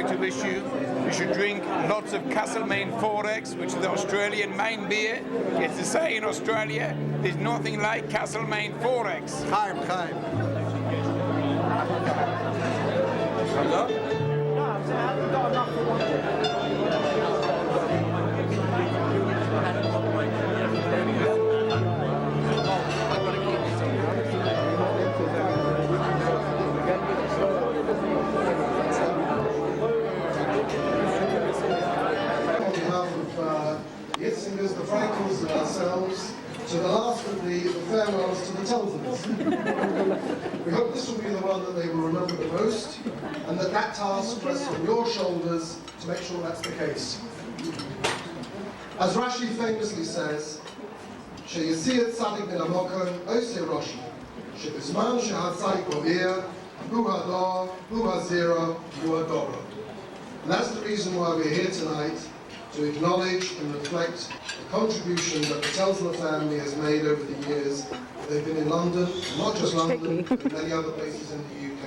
like to wish you should drink lots of Castlemaine 4X, which is the Australian main beer. It's to say in Australia, there's nothing like Castlemaine 4X. Chaim. Singers, the Frankels and ourselves, to the last of the farewells to the Telsners. We hope this will be the one that they will remember the most, and that task rests on your shoulders to make sure that's the case. As Rashi famously says, "Sheyasiyat tzadik min hamokom oseh roshi, shebizman shehatzadik hovir, hu hador, hu hazira, hu hadora." And that's the reason why we're here tonight, to acknowledge and reflect the contribution that the Telsner family has made over the years. They've been in London, not just London, but many other places in the UK.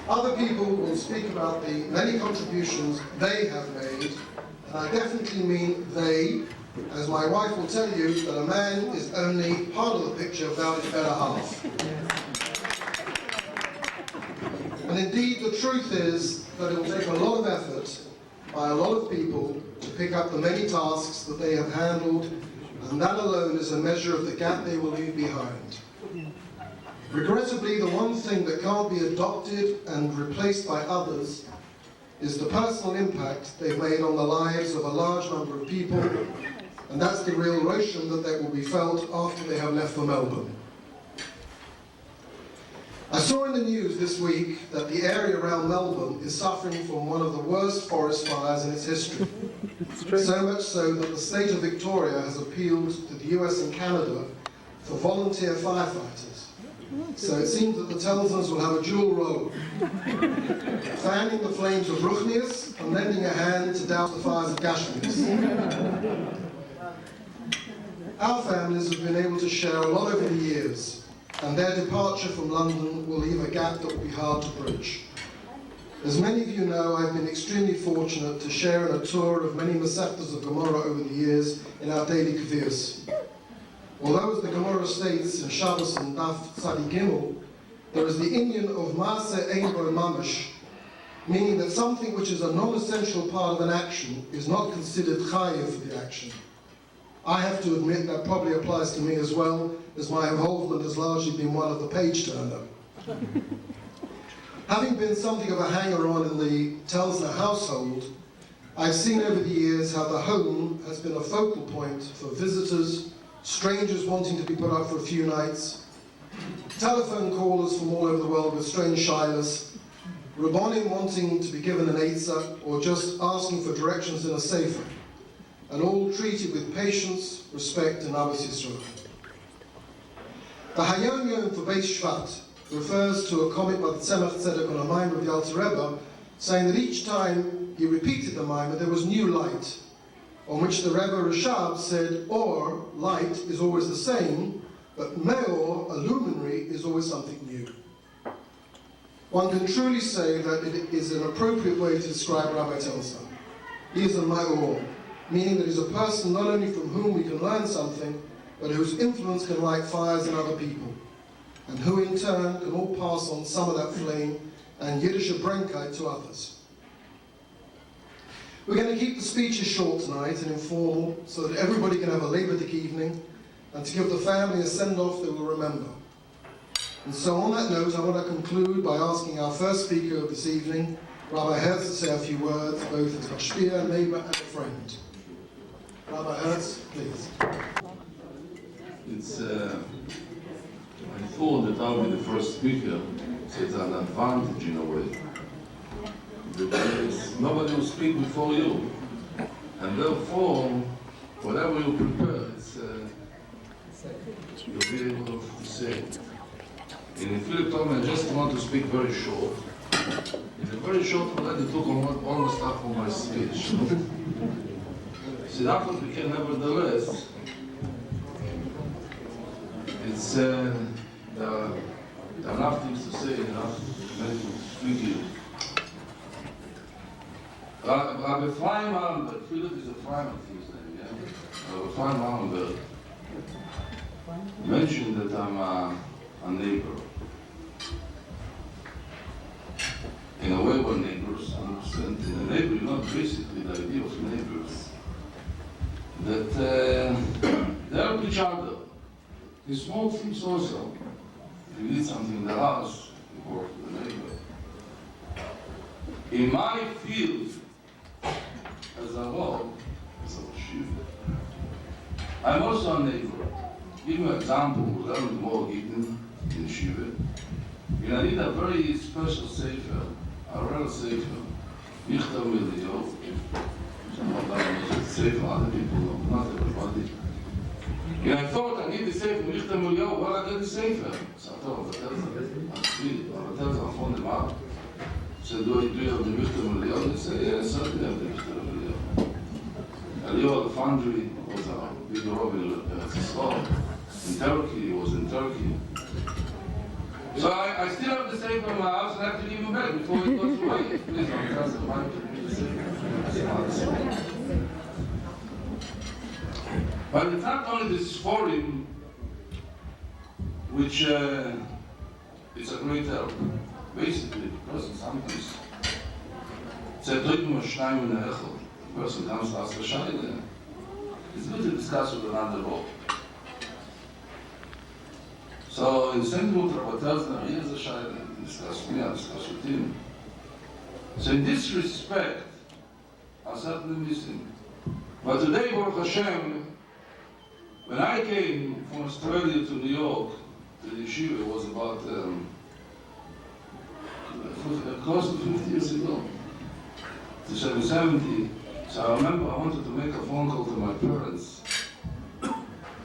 Other people will speak about the many contributions they have made, and I definitely mean they, as my wife will tell you that a man is only part of the picture without his better half. And indeed, the truth is that it will take a lot of effort by a lot of people to pick up the many tasks that they have handled, and that alone is a measure of the gap they will leave behind. Regrettably, the one thing that can't be adopted and replaced by others is the personal impact they've made on the lives of a large number of people, and that's the real roshem that they will be felt after they have left for Melbourne. I saw in the news this week that the area around Melbourne is suffering from one of the worst forest fires in its history. So much so that the state of Victoria has appealed to the US and Canada for volunteer firefighters. So it seems that the Telsners will have a dual role, fanning the flames of Ruchnius and lending a hand to douse the fires of Gashmius. Our families have been able to share a lot over the years, and their departure from London will leave a gap that will be hard to bridge. As many of you know, I've been extremely fortunate to share in a tour of many Masechtas of Gemara over the years in our daily Kvias. Although, as the Gemara states in Shabbos and Daf Tzadi Gimel, there is the Inyan of Maaseh Ein Bo Mamash, meaning that something which is a non-essential part of an action is not considered chayiv for the action. I have to admit that probably applies to me as well, as my involvement has largely been one of the page turner. Having been something of a hanger-on in the Telsner household, I've seen over the years how the home has been a focal point for visitors, strangers wanting to be put up for a few nights, telephone callers from all over the world with strange shyness, Rabbonim wanting to be given an eitzah or just asking for directions in a sefer, and all treated with patience, respect, and Ahavas Yisrael. The Hayom Yom for Beis Shvat refers to a comment by the Tzemach Tzedek on a Maimer of the Alter Rebbe, saying that each time he repeated the Maimer, there was new light, on which the Rebbe Rashab said, or, light is always the same, but meor, a luminary, is always something new. One can truly say that it is an appropriate way to describe Rabbi Telsner. He is a meor, meaning that he's a person not only from whom we can learn something, but whose influence can light fires in other people, and who in turn can all pass on some of that flame and Yiddish Brenkheit to others. We're going to keep the speeches short tonight and informal, so that everybody can have a Labor Day evening, and to give the family a send-off they will remember. And so on that note, I want to conclude by asking our first speaker of this evening, Rabbi Hertz, to say a few words, both as mashpia, neighbor, and a friend. Rabbi Hertz, please. I thought that I'll be the first speaker, so it's an advantage in a way. Because nobody will speak before you, and therefore, whatever you prepare, you'll be able to say it. In Philip told me I just want to speak very short. In a very short way, they took almost half of my speech. So that what we can nevertheless, it's there are enough things to say, enough to speak you. Rabbi Telsner, Philip is a Freiman, his name, yeah? Rabbi Telsner mentioned that I'm a neighbor. In a way, we're neighbors, 100%. In a neighbor, you know, basically the idea of neighbors, that they help each other. In small things also. If you need something in the house, you work with the neighbor. In my field, as a Rav, as a Shiva, I'm also a neighbor. Give you an example, we learned more Gittin in Shiva. And I need a very special sefer, a rare sefer, Michtav Miliyo. Sefer, other people know, not everybody. And I thought I need the sefer, Michtav Miliyo, well, I got the sefer. So I thought, Rabbi Telsner, I phoned him up. Said, do you have the Michtav Miliyo? They said, yeah, certainly I have the Michtav Miliyo. Eliyahu al-Fandri was a big Rav in Turkey, he was in Turkey. So I still have the sefer in my house and I have to give him back before it goes away. Please, Rabbi Telsner, give me the sefer. But it's not only this forum, which is a great help. Basically, the person sometimes said, "Don't you shine in the echel." The person comes to ask for shine. It's good to discuss with another Rav. So in the same room, Rabbi Telsner, he has a shine. He discussed with me, I discussed with him. So in this respect, I'm certainly missing. But today, Baruch Hashem, when I came from Australia to New York, to the yeshiva, it was about close to 50 years ago, to 770. So I remember I wanted to make a phone call to my parents.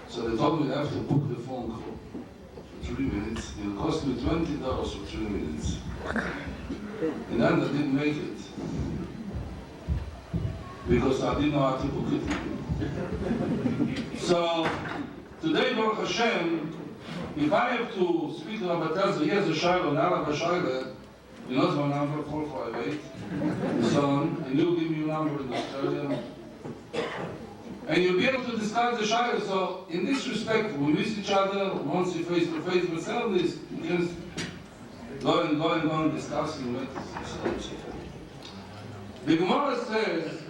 So they told me I have to book the phone call for 3 minutes. It cost me $20 for 3 minutes. And then I didn't make it, because I didn't know how to book it. So today, Baruch Hashem, if I have to speak to Rabbi Telsner, he has a shayla, and I have a shayla. He knows my number, 458, so, and you'll give me your number in Australia. And you'll be able to discuss the shayla. So in this respect, we miss each other once you face to face, but certainly you can go and discuss and make this. The Gemara says,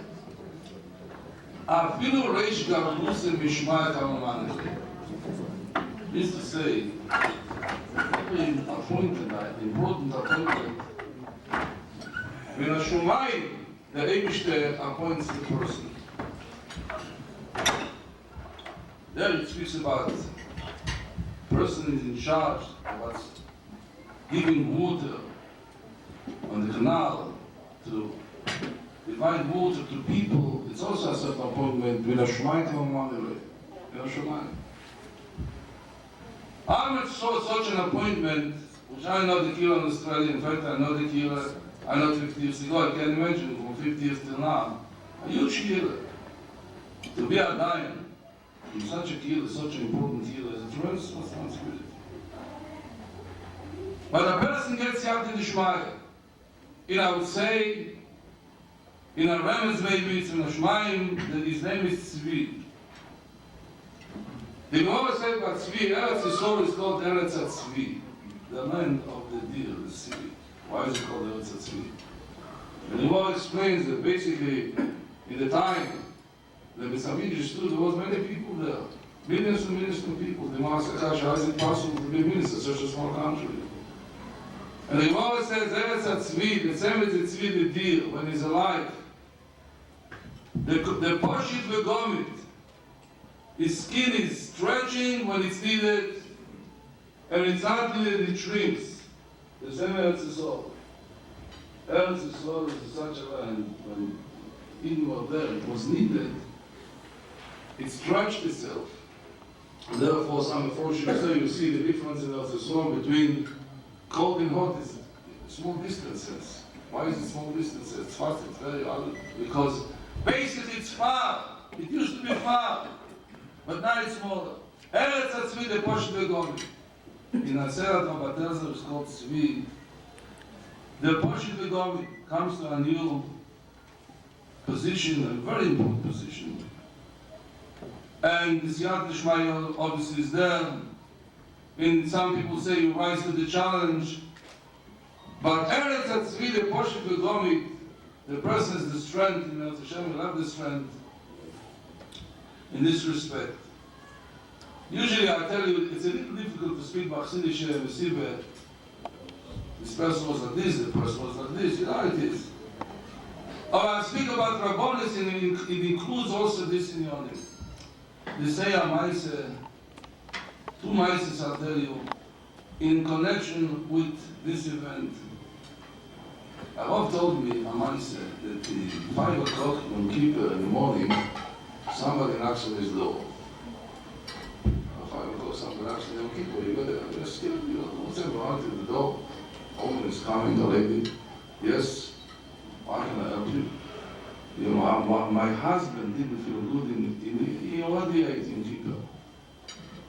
Afilu reish garbusim mishma et ha'omaneh. Means to say, very important appointment. When a Shumai, the Eibishter appoints the person. There it speaks about person is in charge of what's giving water on the canal to provide water to people. It's also a certain appointment when a Shumai comes on the way. I saw such an appointment, which I know the killer in Australia. In fact, I know the killer. I know 50 years ago. I can't imagine from 50 years till now. A huge killer. To be a lion in such a killer, such an important killer, is a tremendous responsibility. But a person gets out in the Shmaya. And I would say, in a Remez maybe it's in a Shmayim, that his name is Tzvi. The Gemara said about Tzvi, Eretz Yisrael is called Eretz HaTzvi, the land of the deer, the Tzvi. Why is it called Eretz HaTzvi? The Gemara explains that basically, in the time the Mitzvah stood, there was many people there. Millions and millions of people. The Gemara said, how is it possible to be a minister in such a small country? And the Gemara says, Eretz HaTzvi, the same as the Tzvi, the deer, when he's alive, the Poshit V'Gomit, his skin is stretching when it's needed, and it's not needed, it shrinks. The same Eretz Yisrael. Eretz Yisrael is such a land, when Eden was there, it was needed, it stretched itself. And therefore, some unfortunately say you see the difference in Eretz Yisrael between cold and hot is small distances. Why is it small distances? It's fast, it's very hard. Because basically it's far. It used to be far. But now it's smaller. Eretz HaTzvi, the Poshit V'Gomit. In Aseret Rabbi Telsner, it's called Tzvi. The Poshit V'Gomit comes to a new position, a very important position. And the Siyat Shmaya obviously is there. And some people say you rise to the challenge. But Eretz Hatzvi, the Poshet V'Gomit, the person has the strength, you know, Hashem will have the strength in this respect. Usually I tell you, it's a little difficult to speak Bachsidish Mesibe. This person was like this, the person was like this, you know how it is. Or I speak about Rabbonis, and it includes also this in your name. They say a Maise, two Maises I'll tell you, in connection with this event. Rav told me, a Maise, that at 5 o'clock on Kippur in the morning, somebody knocks on his door. At 5 o'clock, somebody knocks on Yom Kippur, you're scared, you know, what's ever out at the door? Woman is coming, the lady, yes, why can I help you? You know, my husband didn't feel good he already ate in Kippur.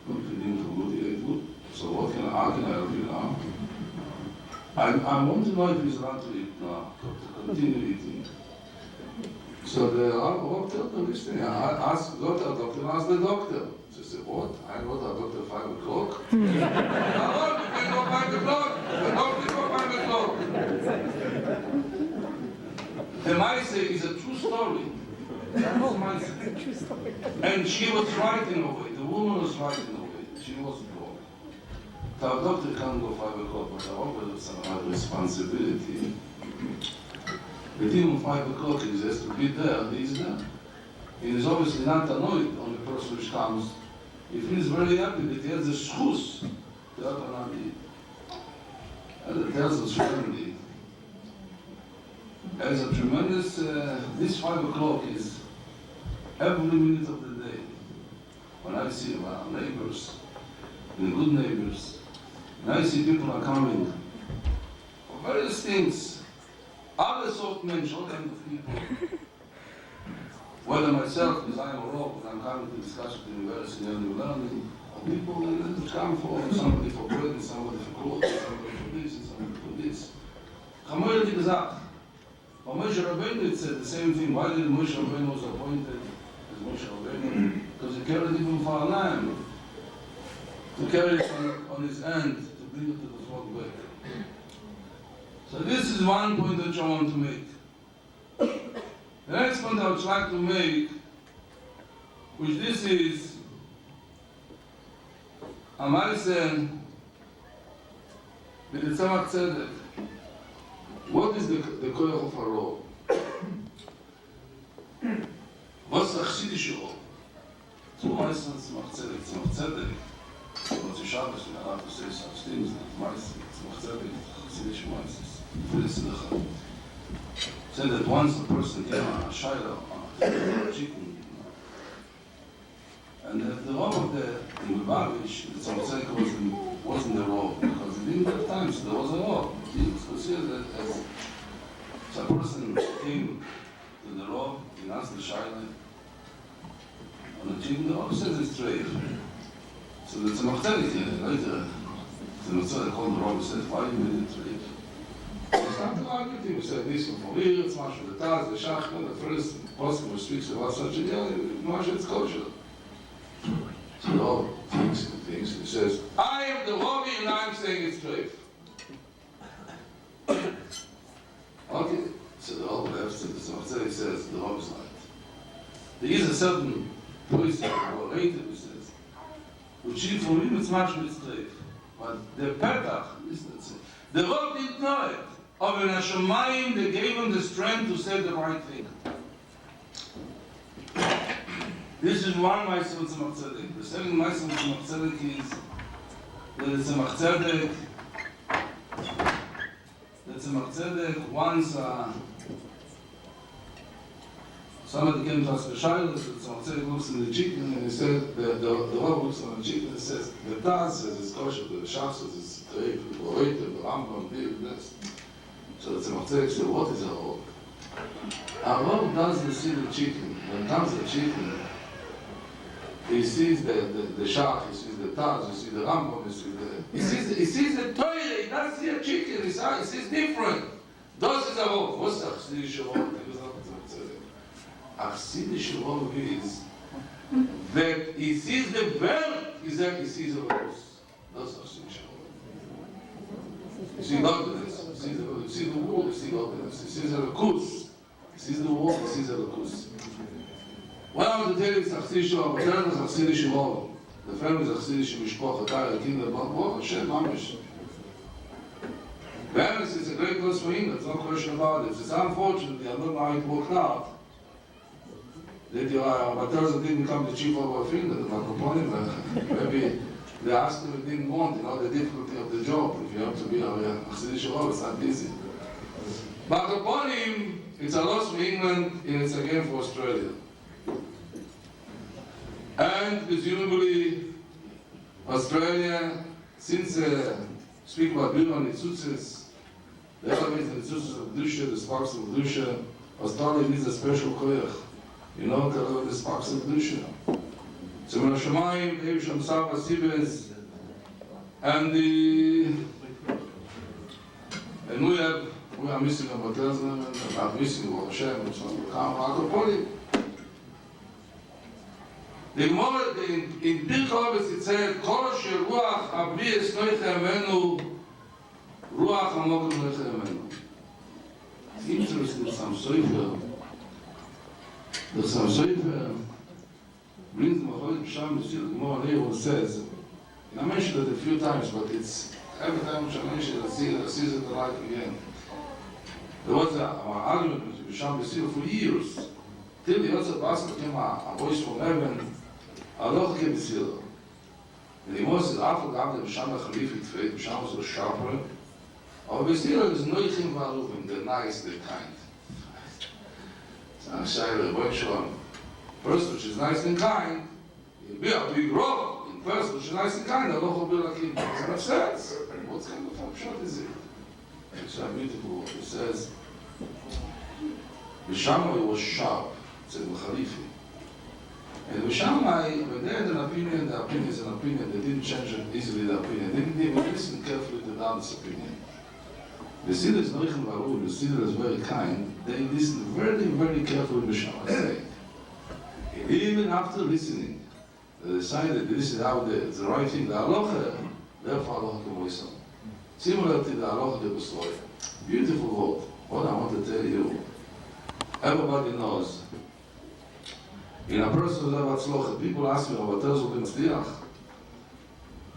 He didn't feel good, he ate good. So how can I help you now? I want to know if he's allowed to eat now, to continue eating. So the Rav told me this thing. I asked the doctor. She said, what? I got a doctor at 5 o'clock? I want to go 5 o'clock. The doctor go 5 o'clock. The Maise is a true story. True story. And she was right in a way. The woman was right in a way. She wasn't wrong. The doctor can't go 5 o'clock, but I always have responsibility. But even 5 o'clock, he has to be there, he's there. He is obviously not annoyed on the person which comes. He feels very happy that he has a schus to have an idea. And it tells us really. There's a tremendous, this 5 o'clock is every minute of the day. When I see our neighbors, the good neighbors, and I see people are coming for various things, other sort of men, all kind of people. Whether myself, as I am a rock, when I'm coming to discuss at the university and learning, or people that come for somebody for bread, and somebody for clothes, and somebody for this, and somebody for this. Chamoyer di gesagt, but Moshe Rabbeinu said the same thing. Why did Moshe Rabbeinu was appointed as Moshe Rabbeinu? Because he carried it from far land. To carry it on his hand, to bring it to the throne back. So this is one point that I want to make. The next point I would like to make, which this is, Amalisen, with the Tzemach Tzedek. What is the koyach of a rov? What's the chassidische rov? So meistens Tzemach Tzedek, what's the Shabbos, we're allowed to say such things, meistens Tzemach Tzedek, chassidische meistens. Said that once a person came on a shayla, on a chicken, and the rov of the Lubavitch, the Tzemach Tzedek wasn't the rov, because he didn't have time, so there was a rov. He was considered as a person came to the rov, he asked the shayla, on the chicken, the rov says it's treif. So the Tzemach Tzedek later, the Tzemach Tzedek called the rov and said, why you made it treif? He started arguing, he said, this one for here, it's Masha the Taz, the Shachman, the first person who speaks about such a deal, Masha, it's kosher. So the Rav thinks, he says, I am the Ravi and I'm saying it's treif. Okay, so the Rav left, so the Tzemach Tzedek says, the Rav is right. There is a certain person, or later he says, which for him it's Masha, it's treif. But the Petach, listen, the Rav didn't know it. Of an Hashemayim, they gave him the strength to say the right thing. This is one Ma'aseh of Tzemach Tzedek. The second Ma'aseh of Tzemach Tzedek is that the Tzemach Tzedek once somebody came to ask a shayla, the Tzemach Tzedek looks in the chicken and he said, the Rav looks on the chicken and says, the Taz says it's kosher, the Shach says it's treif, the Boreita, the Rambam, this. So the Tzemach Tzedek said, what is a Rav? A Rav doesn't see the chicken. When comes the chicken, he sees the Shach, he sees the Taz, he sees the Rambam, he sees the Torah, he doesn't see a chicken, he sees different. Das is a Rav. What's the chassidische Rav? Achsidische Rov is that he sees the world, he sees the rose. That's Achsidische Rov. You see godliness, you see the world, you see godliness, you see the Lakus, you see the world, you see the Lakus. What I want to tell you is Achsidische Rov, but there is Achsidische Rov. The family is Achsidische Mishpocha, Taya, Kinder, Baruch Hashem, Mamish. Parents, it's a great loss for him, there's no question about it. It's unfortunate, I don't know how it worked out. That Rabbi Telsner didn't become the chief of our field, but upon him, maybe they asked him, he didn't want, the difficulty of the job. If you have to be a Chassidish Rov, it's not easy. But upon him, it's a loss for England, and it's again for Australia. And presumably, Australia, since speak about Bilan Nitzutzes, the elements in Nitzutzes of Kedusha, the sparks of Kedusha, Australia needs a special koyach. You know, the sparks of Kedusha. So when Hashemayim, Ev Shem Sava Sibes, and we are missing about Telsner, not missing about Hashem, and so on. The Gemara in Pirkei Avos it said, "Kol sheruach abiyes noicha emenu, ruach hamogim noicha emenu." It's interesting. Some soifer brings me a Psham the Gemara here says, and I mentioned it a few times, but it's every time I mention it, I see it right again. There was an argument with Psham for years. Till the Yotze Basra came a voice from heaven. Aloch came to and the most is after the Bisham Khalif it Bisham was a sharper. Obviously, there's no thing value in the nice, the kind. First, which is nice and kind, you'll be a big rock. In first, which is nice and kind, Aloch will be like him. Doesn't make sense. What kind of upshot is it? It's so beautiful. It says, Bisham was sharp, said Khalifi. And with Shammai, when they had an opinion, the opinion is an opinion. They didn't change it easily, the opinion. They didn't even listen carefully to the other's opinion. The Siddur is Noichem Baruch, the Siddur is very kind. They listened very, very carefully to Shammai saying. And even after listening, they decided this is how it's the right thing. The Halacha, therefore Halacha Kemoisam. Similar to the Halacha Kemoisam. Beautiful word. What I want to tell you, everybody knows. In a person who has tzlocha, people ask me, Rabbi Telsner will be Matzliach.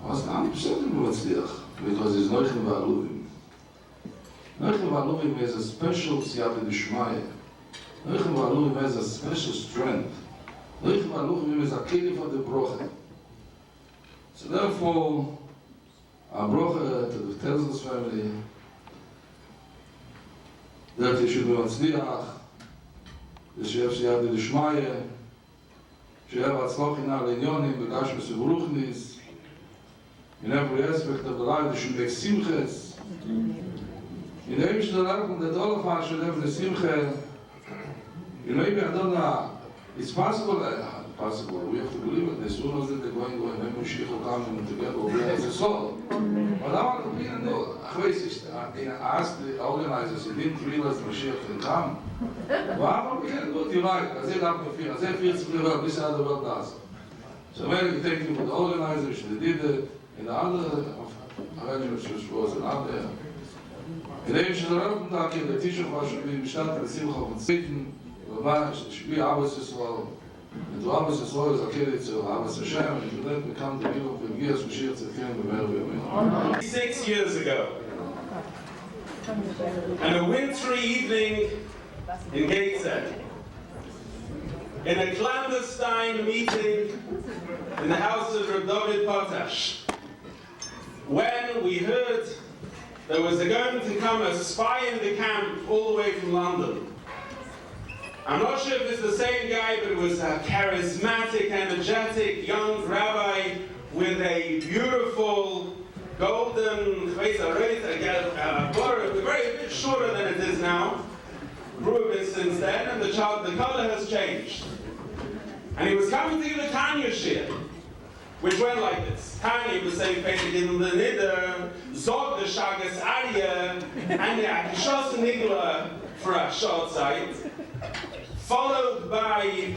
I was 90% will be Matzliach, because it's Noichem V'aluvim. Noichem V'aluvim has a special siyata d'shmaya. Noichem V'aluvim has a special strength. Noichem V'aluvim is a keli for the brocha. So therefore, our brocha to the Telsner's family, that he should be Matzliach, that she has siyata d'shmaya, שיהיה בהצלוח הנה לעניונים, בגש בסברוכניס, in every aspect of the life, there should be simches. In every shadalach, when the dollar should have the simche, maybe I don't know, it's possible, we have to believe it, as soon as they're going, maybe Mashiach will come together, we'll be as a soul. But I want to be in the, I asked the organizers, he didn't realize Mashiach can come. Well, we can do it, you're right. I said, I said, feels to live this other world does. So maybe we thank you for the organizers, they did it, and the other arrangements which was not there. In the ancient Rav, the teacher should be Mishnat, the Simcha von Satan, should be Abbas Yisrael. And to Abbas Yisrael is a kid to Abbas Hashem, and to then become the people of the Gears, Mashiach Tzedkim, B'Mer 6 years ago, on a wintry evening in Gateshead, in a clandestine meeting in the house of Reb David Potash, when we heard there was going to come a spy in the camp all the way from London. I'm not sure if it's the same guy, but it was a charismatic, energetic young rabbi with a beautiful golden face, very a bit shorter than it is now. Grew a bit since then, and the color has changed. And he was coming to give a Tanya shir, which went like this. Tanya was saying, in the Nidder, Zog the Shagas Arya, and the Akishos Nigla for a short sight. followed by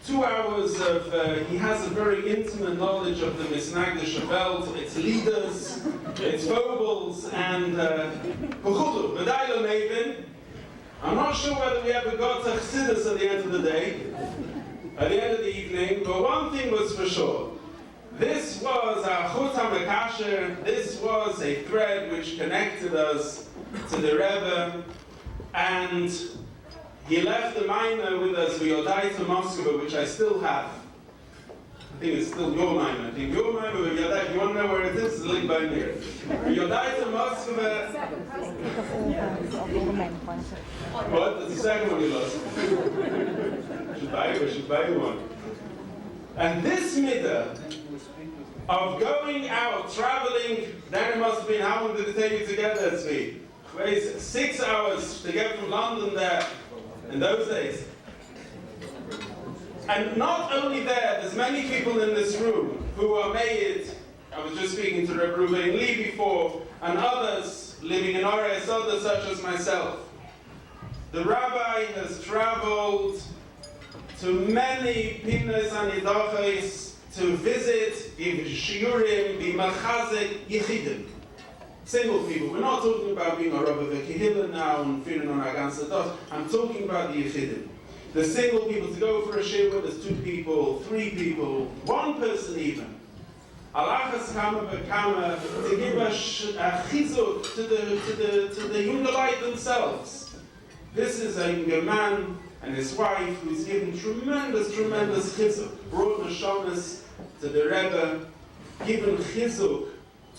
2 hours of, he has a very intimate knowledge of the Misnagdische Welt, its leaders, its foibles, and Bechudu, B'dayla Mevin. I'm not sure whether we ever got to Chassidus at the end of the day, at the end of the evening, but one thing was for sure. This was a Chut HaMekasher, this was a thread which connected us to the Rebbe, and he left the minor with us, Yodai to Moscow, which I still have. I think it's still your minor. I think your minor with Yodai, if you want to know where it is, it's linked by me. Yodai to Moscow. What? That's the second one you lost. We should buy one. And this midah of going out, traveling, then it must have been, how long did it take you to get there, Tzvi? 6 hours to get from London there in those days. And not only there's many people in this room who are made, I was just speaking to Rabbi Ruben Lee before, and others living in Ores, others such as myself. The rabbi has traveled to many pinas and idachos to visit, give shiurim, be machazek yichidim. Single people. We're not talking about being a Rabbi Vekihila now and feeling on our ganze dot. I'm talking about the yichidim. The single people, to go for a shiur where there's 2 people, 3 people, 1 person even. Alachas kama bekama, to give a chizuk to the Yungalite themselves. This is a young man and his wife who's given tremendous chizuk, brought neshamas to the Rebbe, given chizuk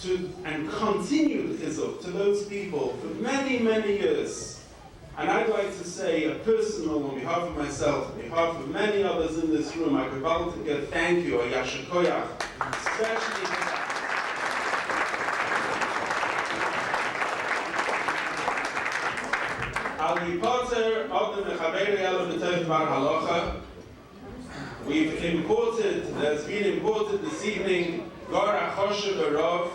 to, and continued chizuk to those people for many years. And I'd like to say a personal, on behalf of myself, on behalf of many others in this room, I could bow to get thank you, a yasher koyach, especially for that. Ali Potter of the Mechaveri Elometev Bar Halacha. We've imported, there's been imported this evening, Gora Choshe Barov,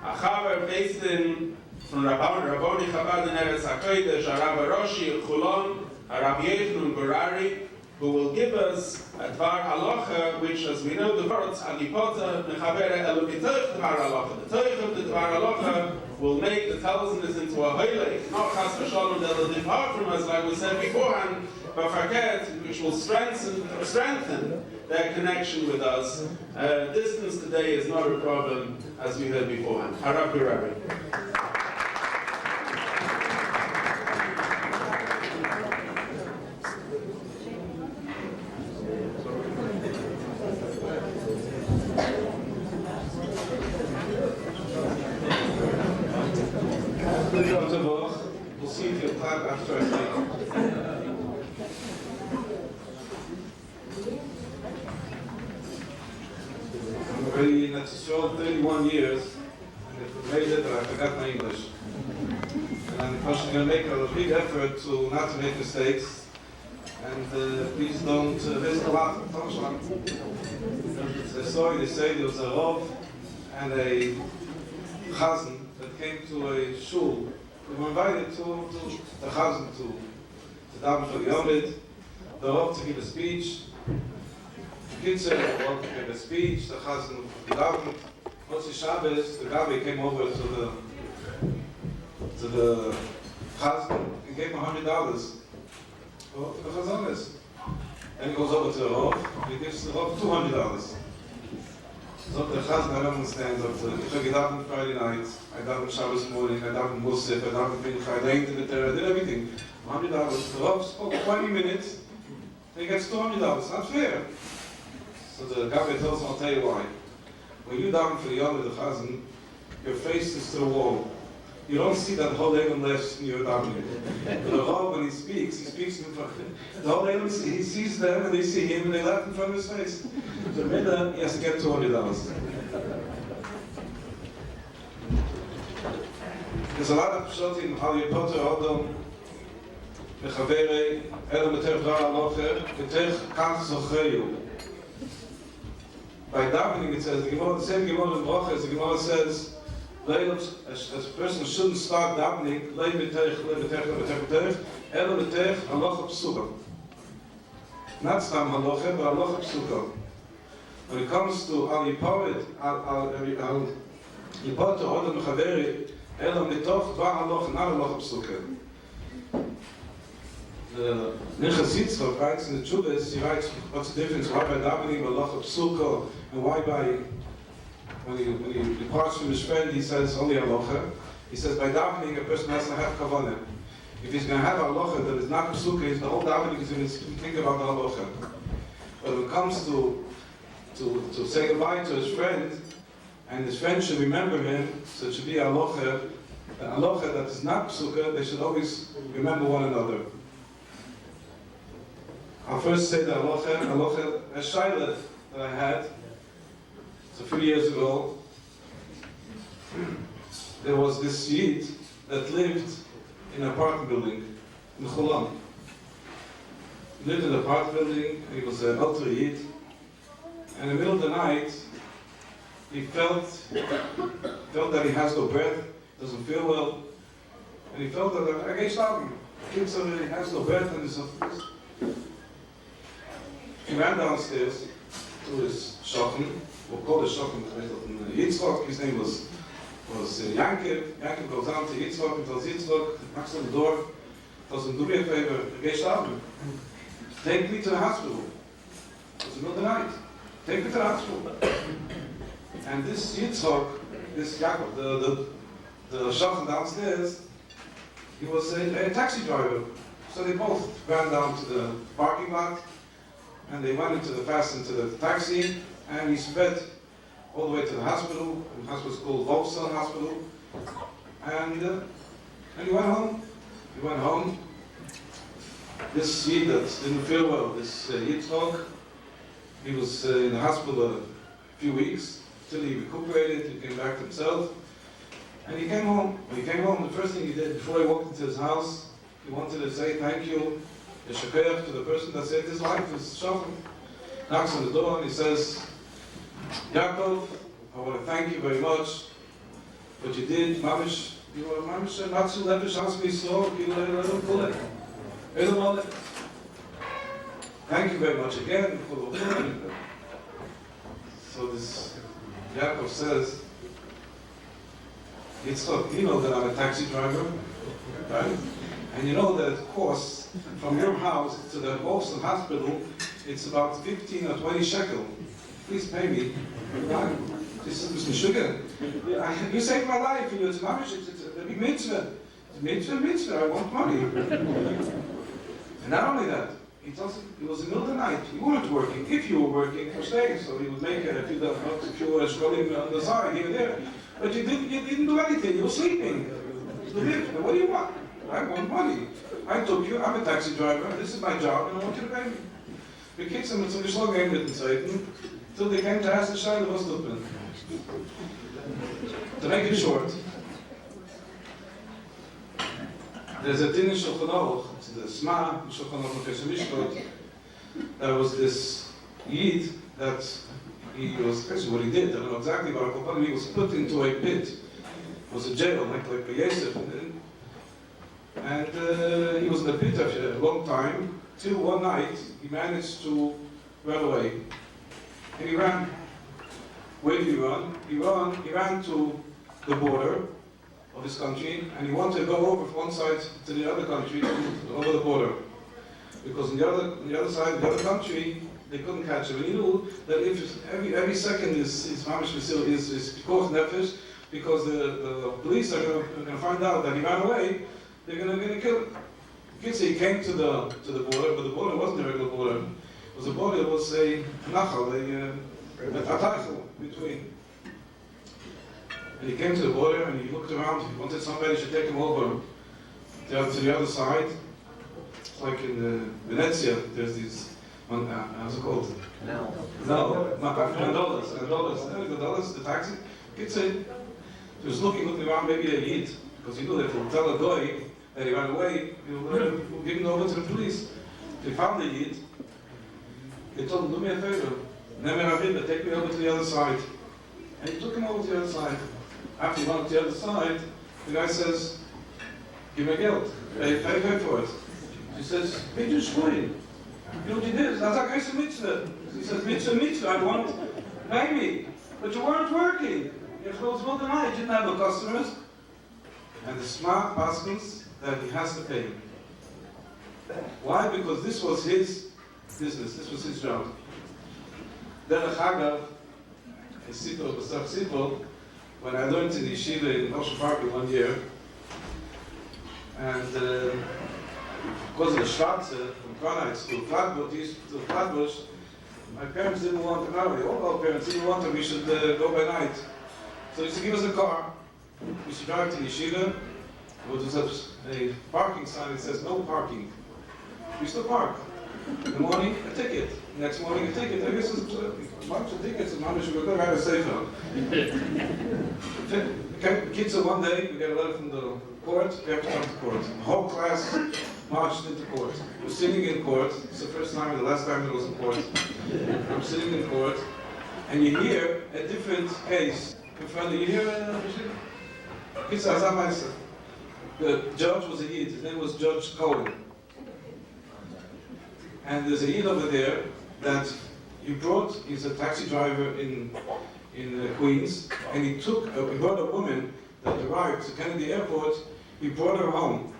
a chaver based in from Rabboni Chabad in Eretz HaKodesh, a Rabbi Roshi in Chulon, a Rabbi Yechon Gorari, who will give us a Dvar Halacha, which, as we know, the words Alipota Mechavere Elokitoch Dvar Halacha. The Toich of the Dvar Halacha will make the Telzinus into a Hoylek, not Chas V'Shalom, they'll depart from us, like we said beforehand, but Faket, which will strengthen their connection with us. Distance today is not a problem, as we heard beforehand. Harab Gorari. We'll see if you'll clap after I speak. I'm already in Israel 31 years, and if I made it, I forgot my English. And I'm going to make a big effort to not to make mistakes. And please don't risk a lot. The story they say there was a Rav and a Chazan that came to a shul. We were invited to the Chazan to daven for the Yomid, the Rav to give a speech. The kids said the Rav to give a speech, the Chazan davened. Motzi Shabbos, the Rabbi came over to the Chazan and gave him $100 for the Chazanis. And he goes over to the Rav, and he gives the Rav $200. So the Chazan, I don't understand. I davened Friday night, I davened Shabbos morning, I davened Musaf, I davened Mincha, I davened in the Torah, I did everything. $100. The Rav spoke 20 minutes, and he gets $200. It's not fair. So the Rabbi tells him, I'll tell you why. When you daven for the Yom of the Chazan, your face is to the wall. You don't see that whole Elam left in your davening. But the Rav, when he speaks in front of him. The whole Elam, he sees them and they see him and they laugh in front of his face. The minute, he has to get $200. There's a lot of pshat in Aliyah Potter Adam, Mechavere, Elam Eter Dvar Halacha, Etech Kach Zocheyu. By davening it says, the same Gemara in Brachas, the Gemara says, a person shouldn't start davening, Elam Etech, Elam Etech, Halacha Psuga. not stam halacha, but halacha psuka. When it comes to al yiporet, al yiporet odom chaveri, elam mitoch ba halacha, not halacha psuka. The Nichas Yitzchak writes in the Chuvas, he writes what's the difference, why by davening halacha psuka, and why by, when he departs from his friend, he says only halacha. He says by davening a person has to have kavanah. If he's going to have halacha that is not psuka, the whole davening is going to think about the halacha. But when it comes to say goodbye to his friend, and his friend should remember him, so it should be halacha that is not psuka, they should always remember one another. I'll first say the halacha, a shayla that I had, a few years ago. There was this Yid that lived in an apartment building in Cholam. He lived in an apartment building, and he was an alter Yid. And in the middle of the night, he felt that he has no breath, doesn't feel well, and he felt that I can't stop him. He has no breath, and he ran downstairs to his shochan. We'll call it shochan. Yitzchak, his name was Yankov. Yankov goes down to Yitzchak and tells Yitzchak, knocks on the door, tells him, do me a favor, take me to the hospital. It's the middle of the night. Take me to the hospital. And this Yitzchak, this Yaakov, the shochan downstairs, he was a taxi driver. So they both ran down to the parking lot, and they went into the taxi, and he sped all the way to the hospital. The hospital is called Volkswagen Hospital. And he went home. This Yid that didn't feel well, this Yitzchak, he was in the hospital a few weeks till he recuperated, he came back to himself. And he came home. When he came home, the first thing he did before he walked into his house, he wanted to say thank you, Yeshakech, to the person that saved his life, his shofar. Knocks on the door and he says, Yaakov, I want to thank you very much. What you did, Mamish, you were Mamish, Matsu Lepish, Hasmi Sor, you let him pull it. Thank you very much again. So this Yaakov says, Yitzchak, you know that I'm a taxi driver, right? And you know that it costs from your house to the Boston hospital, it's about 15 or 20 shekel. Please pay me. Right? This is Mr. Sugar. You saved my life. It's a big mitzvah. It's a mitzvah. I want money. And not only that, it was in the middle of the night. You weren't working. If you were working, you were staying. So he would make a few scrolling on the side here and there. But you didn't do anything. You were sleeping. What do you want? I want money. I took you. I'm a taxi driver. This is my job, and I want you to pay me. The kids haben so geschlagen mit den Zeiten, till they came to ask the Shai was open. To make it short, there's a din in Shulchan Aruch, the Sma, Shulchan Aruch Mefesh Mishpat. There was this Yid that he was, actually what he did, I don't know exactly, but he was put into a pit. It was a jail, like a Yosef. And he was in the pit for a long time, till one night he managed to run away. And he ran. Where did he run? He ran to the border of his country, and he wanted to go over from one side to the other country, over the border. Because on the other side, the other country, they couldn't catch him. And he knew that if every second is mamish is pikuach nefesh, because the police are going to find out that he ran away, they're going to kill him. You can say he came to the border, but the border wasn't a regular border. It was a border, it was a nachal, a taichel between. And he came to the border and he looked around, he wanted somebody to take him over to the other side. It's like in Venezia, there's these, how's it called? No, $10, the taxi. He'd say, he was looking around, maybe a Yid, because he knew that if he'll tell a guy that he ran away, he'll give him over to the police. They found the Yid. They told him, do me a favor, take me over to the other side. And he took him over to the other side. After he went to the other side, the guy says, give me geld, pay for it. He says, pay your shkoin. You know what you did? That's like, it's a mitzvah. He says, mitzvah, I want to pay me. But you weren't working. You're supposed to build the night. You didn't have no customers. And the smart paskins that he has to pay. Why? Because this was his business. This was his job. Then a Chagav, a Sipol, Besach Sipol, when I learned in the yeshiva in Ocean Park 1 year, and because of the Schwarze from Kronheitz to Flatbush, my parents didn't want to marry. All our parents didn't want that we should go by night. So they used to give us a car. We should drive to the yeshiva. There was a parking sign that says no parking. We used to park. In the morning, a ticket. Next morning, a ticket. I guess it's a bunch of tickets, and Mama should go to a safe house. Kids, one day, we get a letter from the court, we have to come to court. The whole class marched into court. We're sitting in court. It's the first time and the last time it was in court. I'm sitting in court, and you hear a different case in front of you. Hear the judge was a Yid. His name was Judge Cohen. And there's a Yid over there that he's a taxi driver in Queens, and he brought a woman that arrived to Kennedy Airport. He brought her home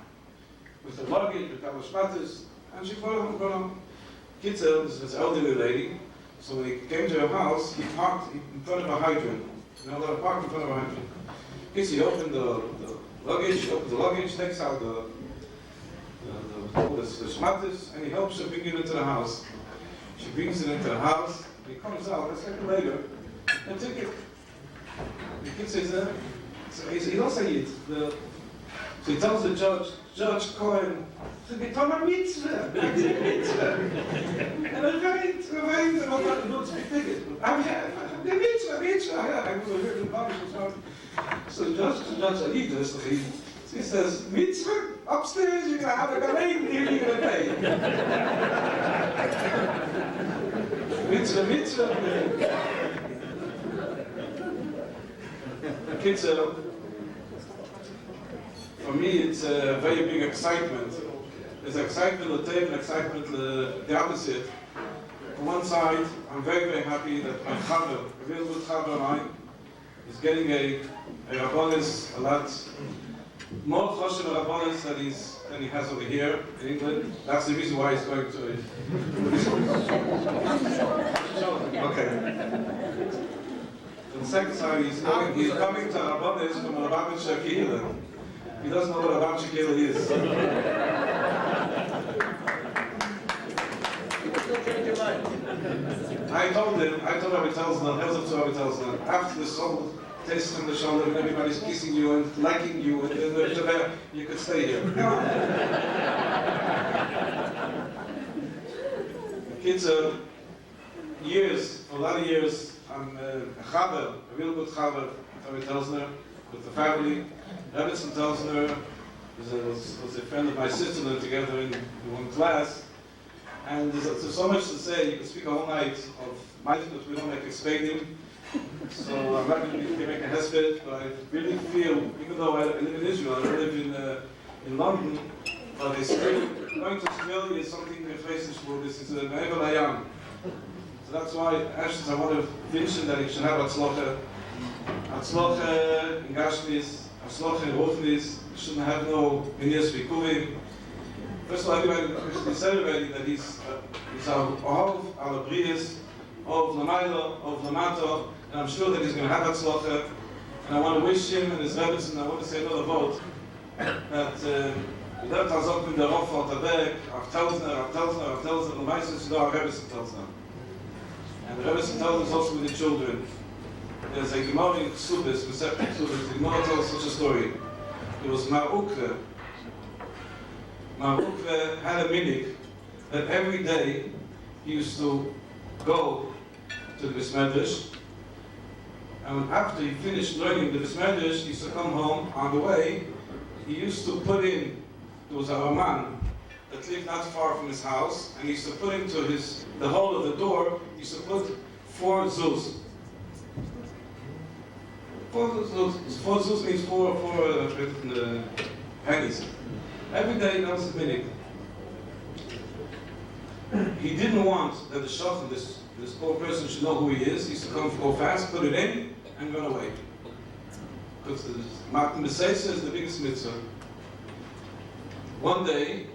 with the luggage, with all the schmatters, and she brought her home. Kitzel, this elderly lady, so when he came to her house, he parked in front of a hydrant. You're not allowed to park in front of a hydrant. He opened the luggage, takes out the schmatters, and he helps her bring it into the house. She brings it into the house, and he comes out a second later, and take it. The kid says, he lost a Yid. So he tells the Judge Cohen, "They told me mitzvah, mitzvah." And I'm going to speak ticket. I'm the mitzvah. I was here in the public. So the judge said, he says, mitzvah, upstairs, you're going to have a galeen, here you're going to pay. Mitzvah. Kids, for me, it's a very big excitement. There's excitement to take and excitement the opposite. On one side, I'm very, very happy that my father, a real good father of mine, is getting a rabbonis, a lot more choshev rabbonis than he has over here in England. That's the reason why he's going to it. Okay. On the second side, he's coming to rabbonis from a Lubavitcher Kehillah. He doesn't know what a Lubavitcher Kehillah is. I told Rabbi Telsner, after the soul tastes on the shoulder and everybody's kissing you and liking you and you could stay here. Kids, a lot of years, I'm a chaver, a real good chaver, Rabbi Telsner, with the family. Rabbi Telsner was a friend of my sister, and together in one class. And there's so much to say. You could speak a whole night of my life, but we don't make explaining. So I'm not going to make a hesped, but I really feel, even though I live in Israel, I live in London, but I still going to Australia is something we face in Shmur. This is a Me'ever Layam. So that's why, actually, I want to mention that you should have Atzlocha in Gashmis, Atzlocha in Ruchnis. You shouldn't have no Minias Vikuvim. First of all, everybody said already that he's Ohov Alabrius, of Lamaila, of Lamato, and I'm sure that he's going to have Atzlocha. And I want to wish him and his Rebbe's, and I want to say another vote, that Rebbe Tazok in the Rof Altabek, Rav Telsner, the Meister, you know, our Rebbe's Telsner. And the Rebbe's Telsner is also with the children. There's a Gemara in Ksubis, the Gemara tells such a story. There was Ma'ukve. Ma'ukve had a minig that every day he used to go to the Bismedrish, and after he finished learning the Bismedrish, he used to come home. On the way, he used to put in, there was a Raman that lived not far from his house, and he used to put into the hole of the door, he used to put 4 zuz. 4 zuz means 4 pennies. Every day that was a minute. he didn't want that the shochan, this poor person, should know who he is. He used to go fast, put it in, and run away. Because the Matan B'Seisa is the biggest mitzvah. One day,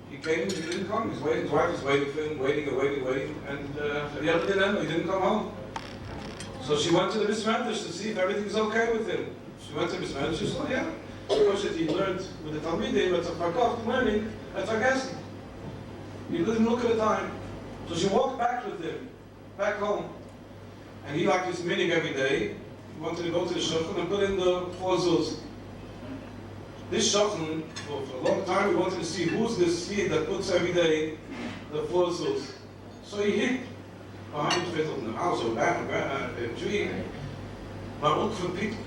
he came, he didn't come. His wife was waiting for him, waiting, and the other day, he didn't come home. So she went to the Mismedrash to see if everything's okay with him. She went to the Mismedrash, she said, yeah. Because he learned with the Talmidim, but Tzafakov learning at Fagessi. He didn't look at the time. So she walked back with him, back home. And he liked his minhag every day. He wanted to go to the shochan and put in the 4 zuz. This shochan, for a long time, we wanted to see who's this Yid that puts every day the 4 zuz. So he hid behind the house or back a tree. Baruch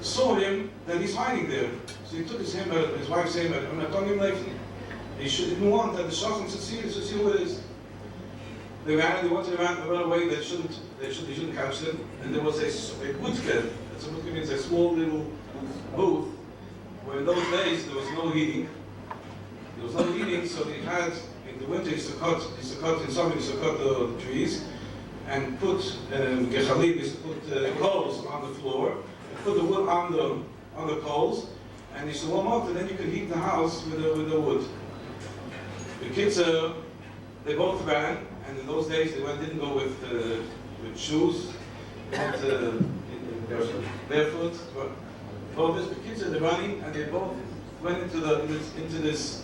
saw him that he's hiding there. So he took his wife's hand, and I told him like he didn't want that the shochan to see who it is. They wanted to run away. They shouldn't catch them. And there was a budke. That's what means a small little booth where in those days there was no heating. There was no heating, so they had in the winter he used to cut the trees and put coals on the floor, and put the wood on the coals, and he used to warm up, and then you could heat the house with the wood. The kids, they both ran, and in those days they didn't go with shoes, they went barefoot. Both the kids are running, and they both went into this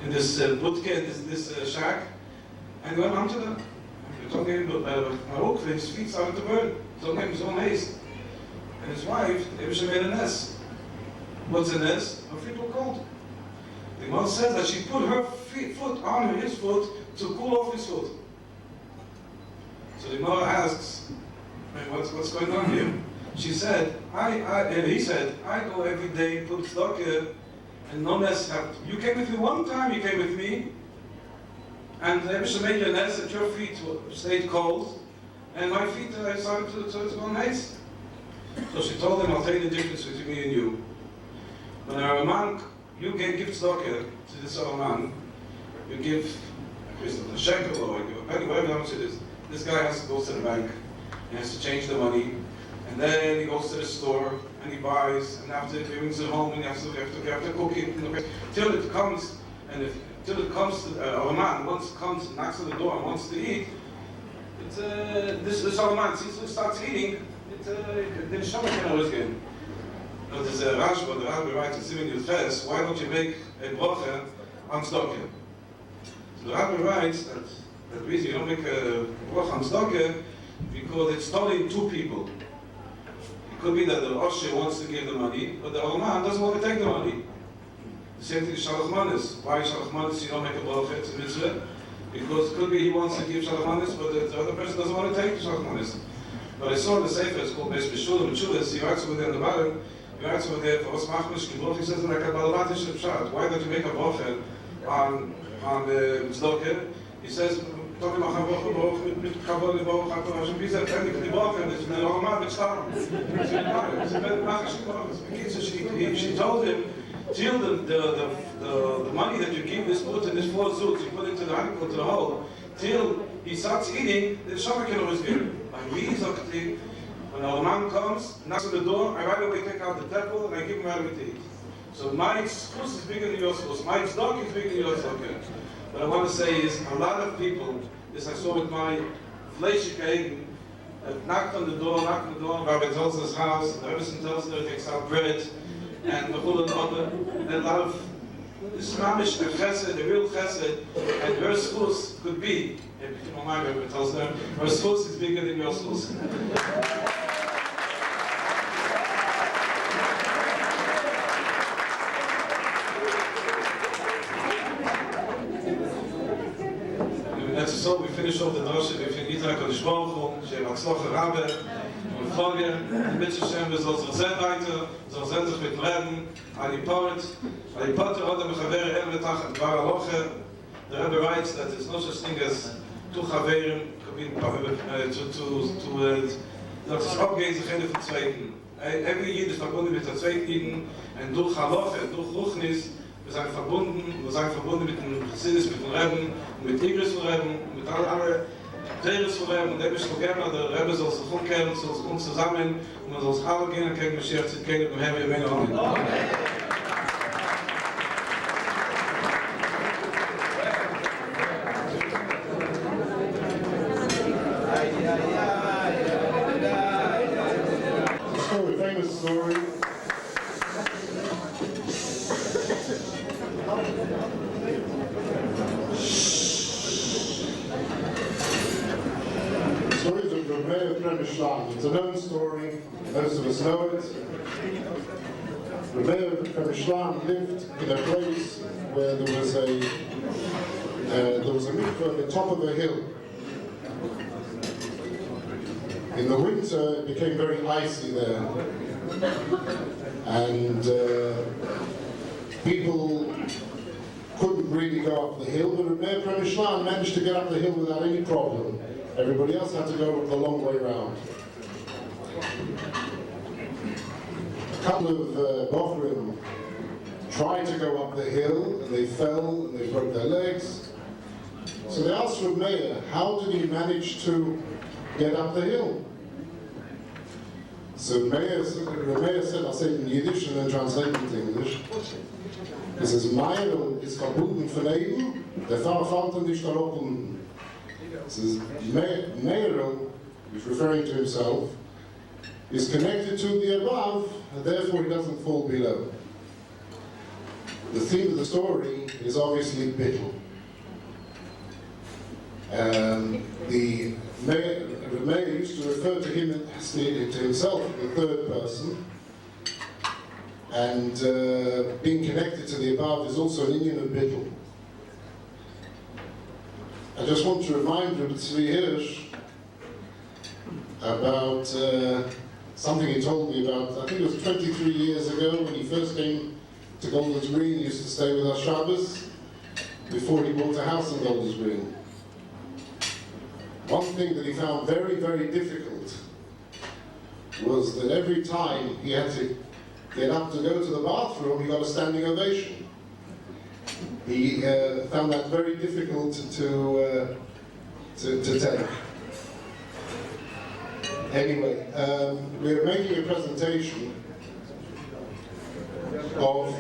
budke, this shack, and went onto them. Told him Baruch, his feet started to burn. Told him so amazed. And his wife, she made a nest. What's a nest? Her feet were cold. The mother says that she put her foot on his foot to cool off his foot. So the mother asks, what's going on here? She said, and he said, I go every day, put tzedakah, and no mess happened. You came with me one time, you came with me, and Eibusha made your nest, and your feet stayed cold, and my feet started to go nice. So she told him, I'll tell you the difference between me and you. When a man, you give tzedakah to this other man, you give a shekel or a penny, whatever much it is. This guy has to go to the bank, he has to change the money, and then he goes to the store, and he buys, and after he brings it home, and you have to cook it, till it comes, to a man once comes, knocks on the door and wants to eat, this other man, since he starts eating, the neshama can always get. There's a Rashba, the Rabbi writes in Siman Yudches, why don't you make a bracha on tzedakah? So the Rabbi writes that the reason you don't make a bracha on tzedakah because it's totally 2 people. It could be that the Osher wants to give the money, but the other man doesn't want to take the money. The same thing is Shalach Manis. Why Shalach Manis you don't make a bracha? It's a mitzvah. Because it could be he wants to give Shalach Manis, but the other person doesn't want to take the Shalach Manis. But I saw in the Sefer, it's called Beis B'Shul and Chuvas, he writes over there on the bottom, he writes over there, for us machmish kibruch, he says like a balavatish pshat. Why don't you make a bracha on the tzedakah? He says, talking about Chavoch Baruch, mit Kavod Baruch, HaKol Hashem, Bizet, Endik, the bracha, and it's the Rama, it's Tam. She told him, till the money that you give is put in this 4 zuz, you put into the handle, to the hole, till he starts eating, the Shabbat can always give him. Like me, when our man comes, knocks on the door, I right away take out the tepel and I give him right away to eat. So my schus is bigger than your schus, my tzedakah is bigger than your tzedakah. What I want to say is, a lot of people, this I saw with my fleishik knocked on the door, Rabbi Telsner's house, and Rabbi Telsner takes out bread, and a lot of this is mamish, the chesed, the real chesed, and her schus could be, if you don't mind Rabbi Telsner, her schus is bigger than your schus. So we finish off the drasha with Yitrak HaKadosh Baruch Hu, Shem HaTzlocha Rabbe, und Folge, mit Hashem, wir sollen sich sehen weiter, sollen sehen sich mit Reden, Ali Poet oder Mechaver, Tach, Dvar Aloche. The Rebbe writes that there's no such thing as two Chaverim, das ist abgehen sich eine vom Zweiten. Every Yid ist verbunden mit der Zweiten Yiden, und durch Halache, durch Ruchnis, wir sind verbunden mit dem Sinnes, mit dem Reben, mit Igris von Reben, mit allen Teres von Reben, und ich so gerne, der Rebbe soll sich umkehren, soll sich uns zusammen, und man soll sich alle gehen, kriegen wir Schicht zu kennen, und haben wir meine Amen. Famous story. Stories of Rabbi Telsner. It's a known story. Most of us know it. Rabbi Telsner lived in a place where there was a mikveh at the top of a hill. In the winter, it became very icy there, and people couldn't really go up the hill, but Rabbi Telsner managed to get up the hill without any problem. Everybody else had to go the long way round. A couple of Bochrim tried to go up the hill, and they fell, and they broke their legs. So they asked Rabbi, how did he manage to get up the hill? So Rabbi said, I'll say it in Yiddish and then translate it into English. He says, Meirel is verbunden von oben, der Pfarrer fällt nicht nach unten. He says, Meirel, he's referring to himself, is connected to the above, and therefore he doesn't fall below. The theme of the story is obviously Bittul. The Rabbi used to refer to him as to himself in the third person, and being connected to the above is also an Indian of Bittul. I just want to remind Rabbi Tzvi Hirsch about something he told me about, I think it was 23 years ago when he first came to Golders Green. He used to stay with us Shabbos before he bought a house in Golders Green. One thing that he found very, very difficult was that every time he had to get up to go to the bathroom, he got a standing ovation. He found that very difficult to take. Anyway, we're making a presentation of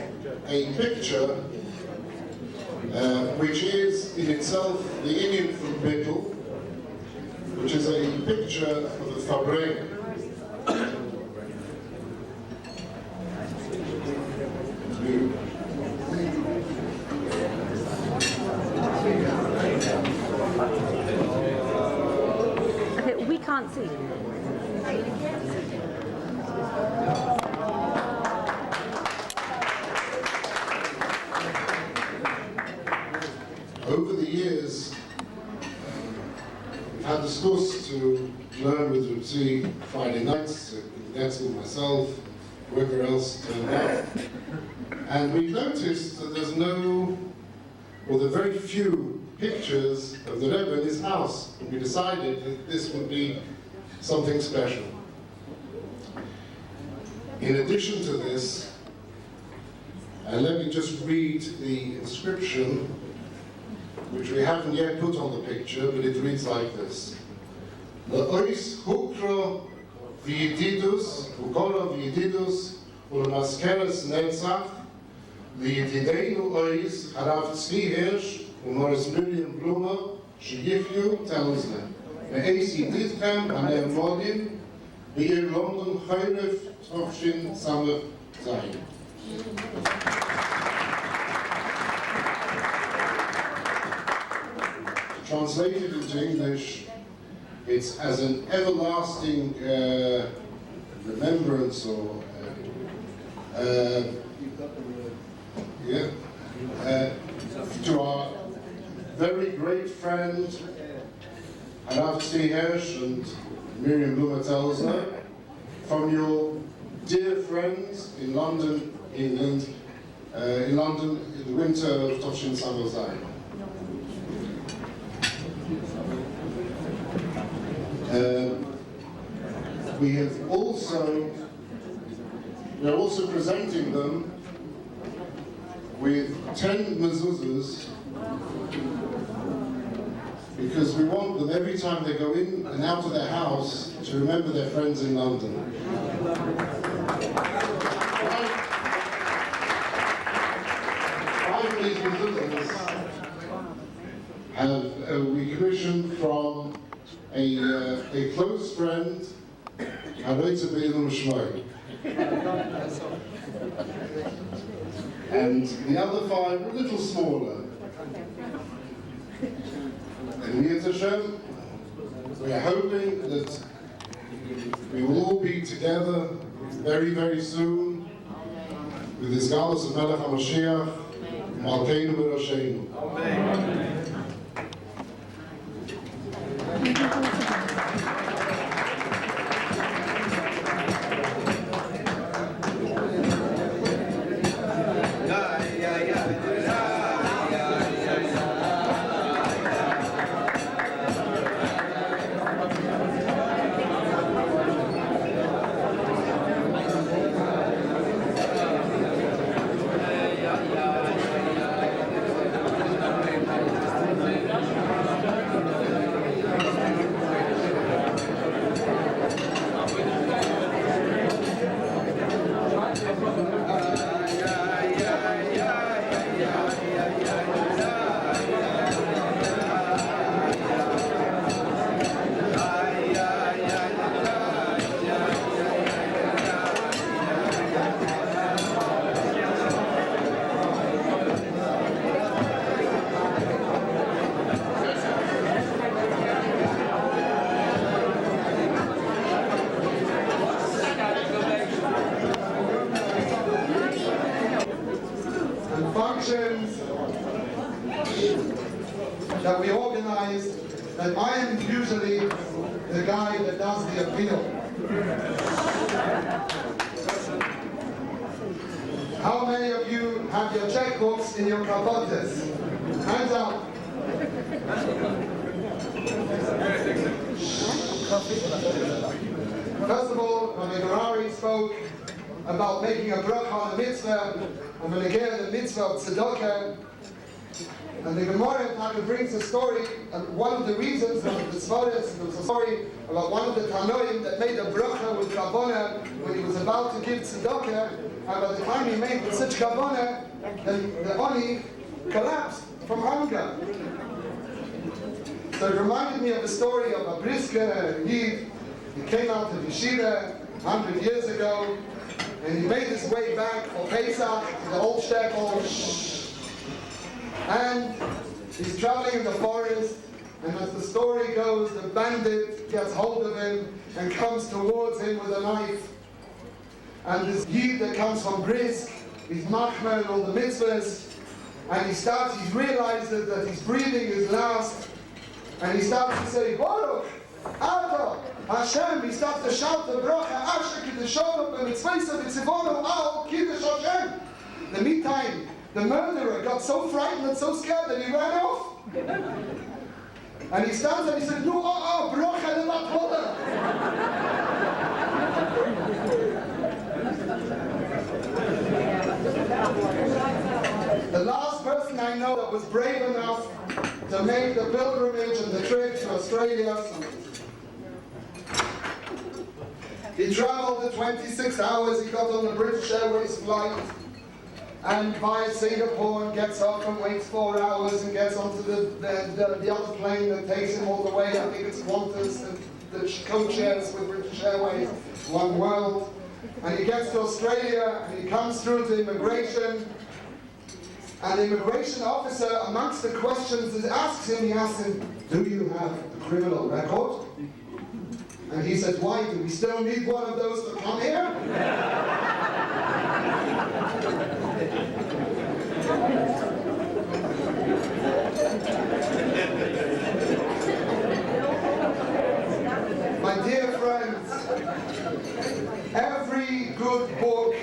a picture which is in itself the Indian from Bittul, which is a picture of the Fabrengen. Okay, we can't see. Over the years, I had discussed to learn with Rabbi Friday nights, Netzel, myself, whoever else turned up. And we noticed that there's no, or there are very few pictures of the Rebbe in his house. And we decided that this would be something special. In addition to this, and let me just read the inscription, which we haven't yet put on the picture, but it reads like this. Le'ois hukra v'yididus, ukora v'yididus, u'lemaskeres netzach, li'yidideinu ois, harav Tzvi Hirsch, u'moris Miriam Blumer, she'yifyu Telsner. Me'eis yididchem aner modim, v'ir London Choyref Tovshin Samach Zayin. Translated into English, it's as an everlasting remembrance or to our very great friend Rabbi Tzvi Hirsch and Miriam Telsner, from your dear friends in London, England, in the winter of Tovshin Samach Zayin. We are also presenting them with 10 mezuzahs, because we want them every time they go in and out of their house to remember their friends in London. 5 of these mezuzahs have we commissioned from a close friend, Haroitza Be'ilum Shmoy. And the other 5 are a little smaller. And Yirtzeh Hashem, we are hoping that we will all be together very, very soon with this Galus of Melech HaMashiach, Malkeinu V'Rosheinu. Amen. That we organized, that I am usually the guy that does the appeal. How many of you have your checkbooks in your kapotes? Hands up. First of all, Rabbi Telsner spoke about making a bracha on a mitzvah, and when again the mitzvah of tzedakah. And the Gemara in Taka brings a story, and one of the reasons of the Svaris, there was a story about one of the Tanoim that made a bracha with Kavanah when he was about to give tzedakah, and by the time he made with such Kavanah, the Oni collapsed from hunger. So it reminded me of the story of a Brisker Yid. He came out of Yeshiva 100 years ago, and he made his way back for Pesach to the old shtetl. And he's traveling in the forest, and as the story goes, the bandit gets hold of him and comes towards him with a knife. And this Yid that comes from Brisk, he's machmer and all the mitzvahs, and he realizes that his breathing is last, and he starts to say, Baruch, Ata, Hashem. He starts to shout the bracha, Asher Kiddushono b'mitzvaysa v'tzivono al Kiddush Hashem. In the meantime, the murderer got so frightened and so scared that he ran off. And he stands and he says, No, bracha le'matvoda. The last person I know that was brave enough to make the pilgrimage and the trip to Australia, he traveled the 26 hours, he got on the British Airways flight, and via Singapore, and gets off and waits 4 hours and gets onto the other plane that takes him all the way. I think it's Qantas, the co-chairs with British Airways, One World. And he gets to Australia and he comes through to immigration. And the immigration officer, amongst the questions he asks him, do you have a criminal record? And he said, why? Do we still need one of those to come here? My dear friends, every good book,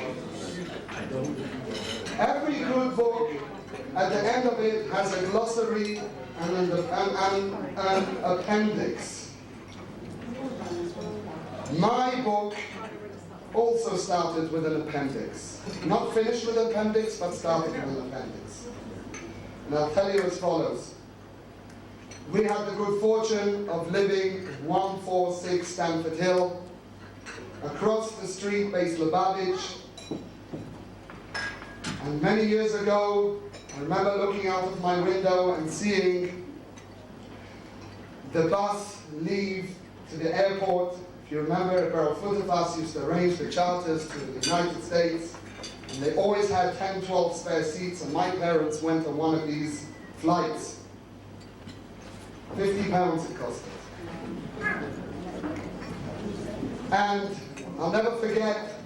at the end of it has a glossary and an appendix. My book also started with an appendix. Not finished with an appendix, but started with an appendix. And I'll tell you as follows. We had the good fortune of living 146 Stamford Hill, across the street, Beis Lubavitch. And many years ago, I remember looking out of my window and seeing the bus leave to the airport. If you remember, Baruch Futafas used to arrange the charters to the United States, and they always had 10, 12 spare seats, and my parents went on one of these flights. £50 it costed. And I'll never forget,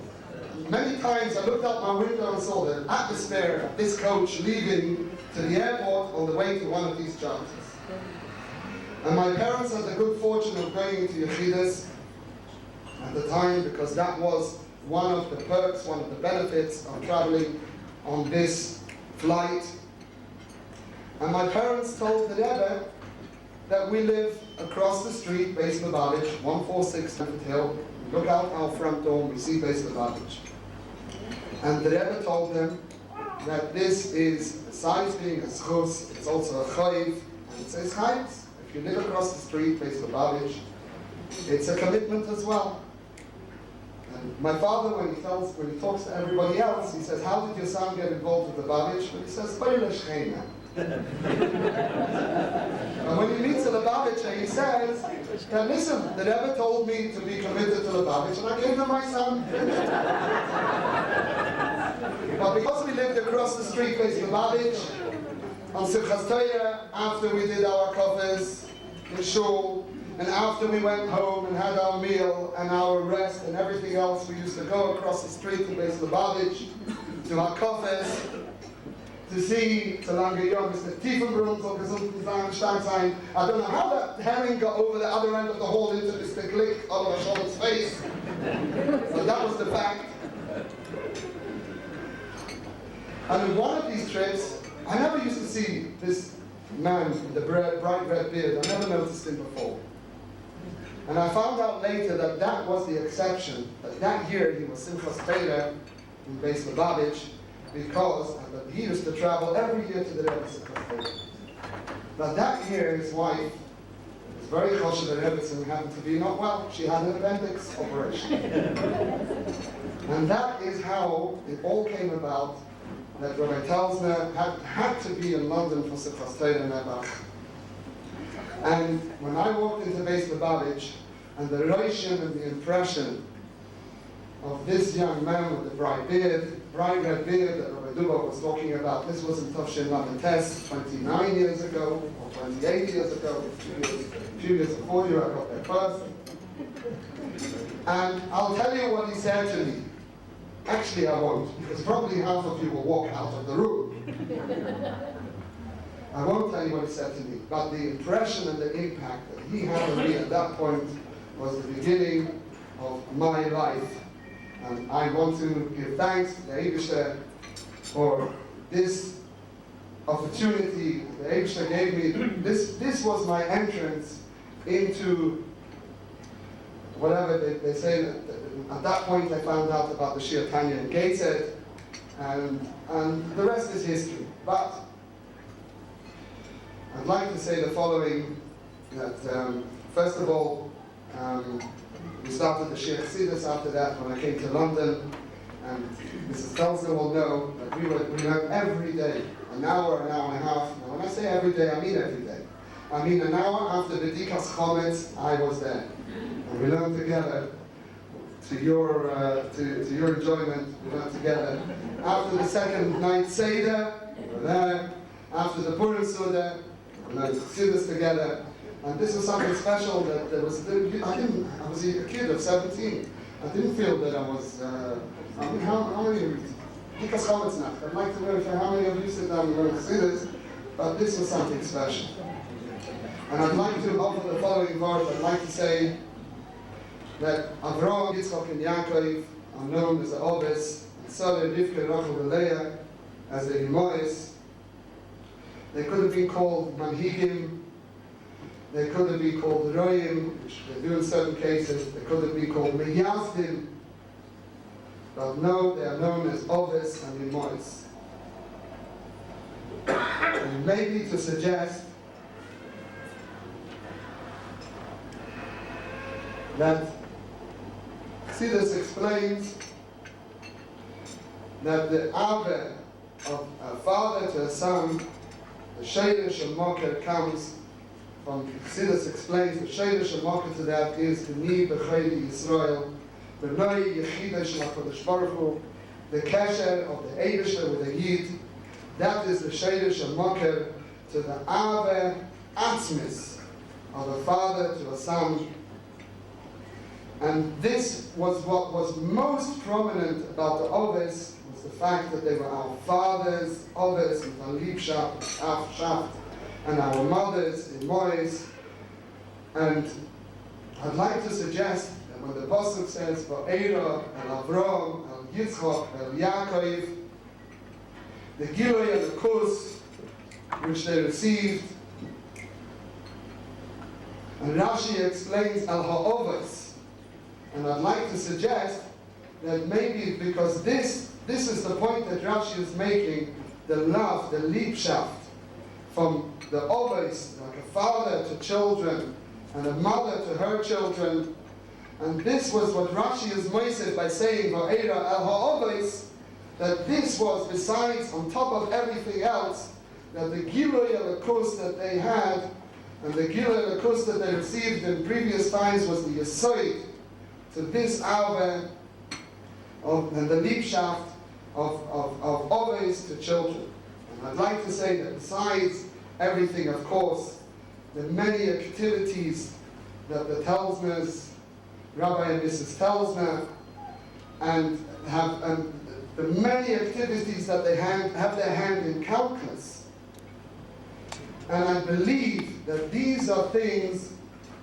many times I looked out my window and saw the atmosphere of this coach leaving to the airport on the way to one of these charters. And my parents had the good fortune of going into Yechidus at the time, because that was one of the perks, one of the benefits of traveling on this flight. And my parents told the Rebbe that we live across the street, Beis Lubavitch, 146 Stamford Hill. Look out our front door, we see Beis Lubavitch. And the Rebbe told them that this is, besides being a schus, it's also a chayiv, and it says chayiv. If you live across the street, Beis Lubavitch, it's a commitment as well. And my father, when he talks to everybody else, he says, "How did your son get involved with the Lubavitch?" And he says, "Oile Shechina." And when he meets the Lubavitcher, he says, "Now listen, the Rebbe told me to be committed to Lubavitch, and I gave him my son." But because we lived across the street, Beis Lubavitch, on Simchas Torah, after we did our covers in shul, and after we went home and had our meal and our rest and everything else, we used to go across the street to Beis Lubavitch, to our covers, to see so lange Yom, Mr. Tiefenbrunn, so gesund sein, stark sein. I don't know how that herring got over the other end of the hall into Mr. Glick, Oliver Scholz's face, but that was the fact. And in one of these trips, I never used to see this man with the bright red beard. I never noticed him before. And I found out later that that was the exception, that year he was Simchas Torah in Beis Lubavitch, because he used to travel every year to the Rebbe's Simchas Torah. But that year his wife was very choshev that Rebbetzin happened to be not well. She had an appendix operation. And that is how it all came about, that Rabbi Telsner had to be in London for Simchas Torah Nebuch. And when I walked into Beis Lubavitch, and the roshim and the impression of this young man with the bright red beard that Rabbi Duba was talking about, this was in Tafshin Lametes 29 years ago, or 28 years ago, a few years before you, I got there first. And I'll tell you what he said to me. Actually, I won't, because probably half of you will walk out of the room. I won't tell you what he said to me, but the impression and the impact that he had on me at that point was the beginning of my life. And I want to give thanks to the Eibishter for this opportunity the Eibishter gave me. This was my entrance into whatever they say. At that point, I found out about the Shir Tanya in Gateshead, and the rest is history. But I'd like to say the following, that first of all, we started the Shir Chassidus after that when I came to London, and Mrs. Telsner will know that we learned every day, an hour and a half. Now when I say every day, I mean every day. I mean an hour after the Dikas Chometz, I was there. And we learned together, to your enjoyment, we learned together. After the second night Seder, we were there. After the Purim Suda, we learned Chassidus together. And this was something special that there was, I was a kid of 17. I didn't feel that I was, how many, Dikas Chometz now, I'd like to verify how many of you sit down and learn Chassidus, but this was something special. And I'd like to offer the following words. I'd like to say that Avraham, Yitzchak, and Yaakov are known as the Ovis, and Sarah, Rivka, Rachel, and Leah as the Imois. They could have been called Manhigim. They could have been called Royim, which they do in certain cases. They could have been called Meyazdim. but no, they are known as Ovis and Limois. And maybe to suggest that Chassidus explains that the Ave of a father to a son, the Sheidish and Moker comes from, Chassidus explains, the Sheidish and Moker to that is the Ni B'Chaydi Yisrael, the Noi Yechidesh HaKadosh Baruch Hu, the Kesher of the Eibusher with the Yid. That is the Sheidish and Moker to the Ave Atzmis of a father to a son. And this was what was most prominent about the Oves, was the fact that they were our fathers, Oves and Liebschaft, and our mothers, Imois. And I'd like to suggest that when the Pasuk says, Va'era el Avram, el Yitzchak, el Yaakov, the Gilui and the Kus, which they received, and Rashi explains al Ha'oves. And I'd like to suggest that maybe because this is the point that Rashi is making, the love, the Liebschaft, from the Oves, like a father to children, and a mother to her children. And this was what Rashi is moised by saying, Va'era el Ha'oves, that this was, besides, on top of everything else, that the Gilui Elokus that they had, and the Gilui Elokus that they received in previous times was the Yesoid to this Ave and the Liebschaft of Oves to children. And I'd like to say that besides everything, of course, the many activities that the Telsners, Rabbi and Mrs. Telsner, and the many activities that they have their hand in countless. And I believe that these are things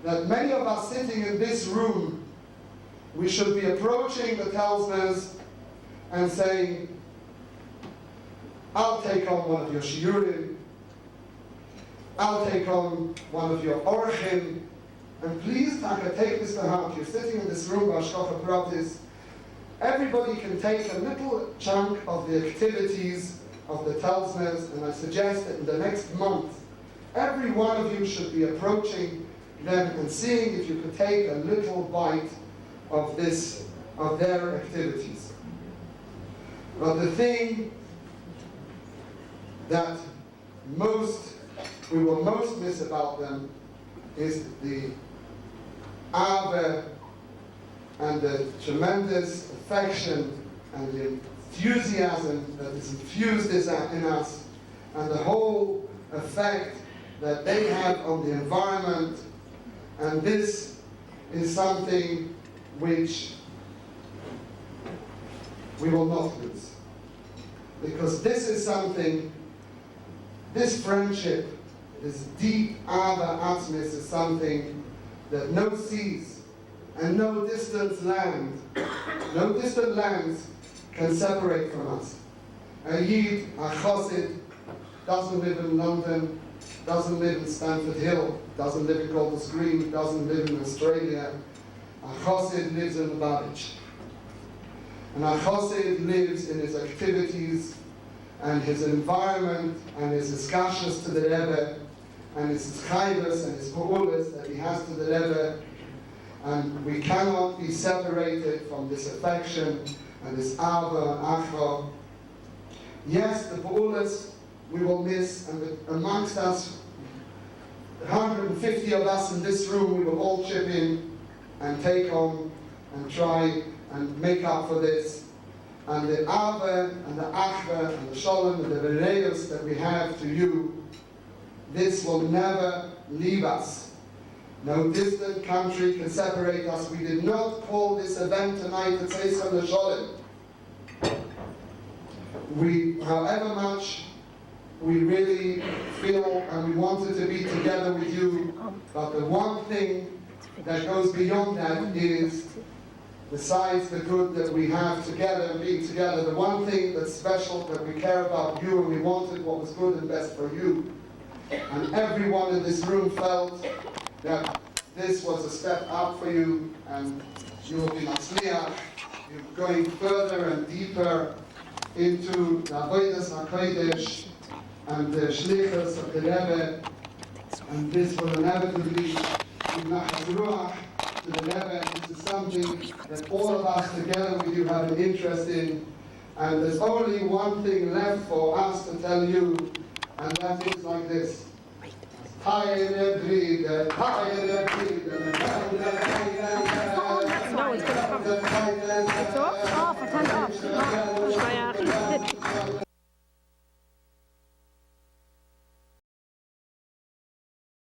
that many of us sitting in this room, we should be approaching the Telsners and saying, I'll take on one of your shiurim, I'll take on one of your orchim, and please, Taka, take this to heart. You're sitting in this room, Hashkafa Pratis. Everybody can take a little chunk of the activities of the Telsners, and I suggest that in the next month, every one of you should be approaching them and seeing if you could take a little bite of their activities. But the thing that we will most miss about them is the Ave and the tremendous affection and the enthusiasm that is infused in us, and the whole effect that they have on the environment. And this is something which we will not lose. Because this is something, this friendship, this deep Ava Atzmis is something that no seas and no distant lands can separate from us. A Yid, a Chassid, doesn't live in London, doesn't live in Stamford Hill, doesn't live in Golders Green, doesn't live in Australia. A Chassid lives in Lubavitch. And a Chassid lives in his activities and his environment and his discussions to the Rebbe and his chayvus and his pa'ulas that he has to the Rebbe. And we cannot be separated from this affection and this ava and achra. Yes, the pa'ulas we will miss, and amongst us, 150 of us in this room, we will all chip in and take on and try and make up for this. And the ava and the achra and the shalom and the vereus that we have to you, this will never leave us. No distant country can separate us. We did not call this event tonight to say some shalom. However much we really feel and we wanted to be together with you, but the one thing that goes beyond that is, besides the good that we have together and being together, the one thing that's special, that we care about you and we wanted what was good and best for you. And everyone in this room felt that this was a step up for you, and you will be Matzliach. You're going further and deeper into the Avodas HaKodesh and the Shlichus of the Rebbe, and this will inevitably be Nachas Ruach to the Rebbe. This is something that all of us together with you have an interest in, and there's only one thing left for us to tell you, and that is like this. Hayre Bride, Hayre Bride, No, it's going to come. It's off? Off, I turned it off.